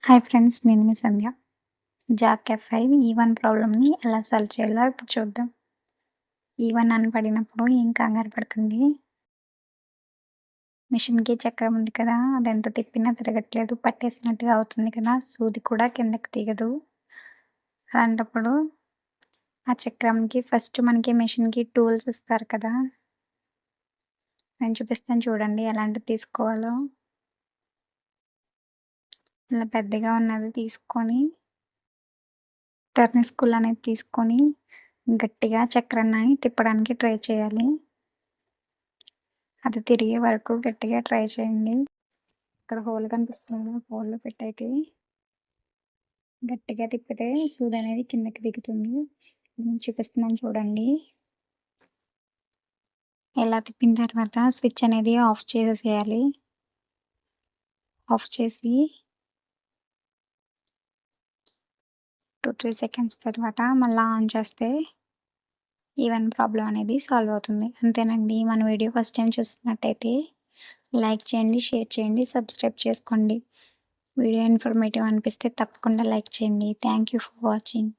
Hi friends, నేను మీ సంధ్య. Jack F5 even ప్రాబ్లమ్‌ని ఎలా సాల్వ్ చేయాలో ఇప్పుడు చూద్దాం. ఈవన్ అని పడినప్పుడు ఏం కంగారు పడకండి. మిషన్‌కి చక్రం ఉంది కదా! అదెంత తిప్పినా తిరగట్లేదు. పట్టేసినట్టుగా అవుతుంది కదా! సూది కూడా కిందకి దిగదు. అలాంటప్పుడు ఆ చక్రంకి ఫస్ట్ మనకి మిషన్‌కి టూల్స్ ఇస్తారు కదా! నేను చూపిస్తాను చూడండి ఎలాంటివి తీసుకోవాలో. ఇలా పెద్దగా ఉన్నది తీసుకొని టర్నింగ్ స్క్రూ అనేది తీసుకొని గట్టిగా చక్రాన్ని తిప్పడానికి ట్రై చేయాలి. అది తిరిగే వరకు గట్టిగా ట్రై చేయండి. ఇక్కడ హోల్ కనిపిస్తుంది కదా! హోల్‌లో పెట్టయితే గట్టిగా తిప్పితే సూదనేది కిందకి దిగుతుంది. చూపిస్తున్నాను చూడండి. ఇలా తిప్పిన తర్వాత స్విచ్ అనేది ఆఫ్ చేసేసేయాలి. ఆఫ్ చేసి 2, 3 సెకండ్స్ తర్వాత మళ్ళా ఆన్ చేస్తే ఈవెన్ ప్రాబ్లమ్ అనేది సాల్వ్ అవుతుంది. అంతేనండి. మన వీడియో ఫస్ట్ టైం చూస్తున్నట్టయితే లైక్ చేయండి, షేర్ చేయండి, సబ్స్క్రైబ్ చేసుకోండి. వీడియో ఇన్ఫర్మేటివ్ అనిపిస్తే తప్పకుండా లైక్ చేయండి. Thank you for watching.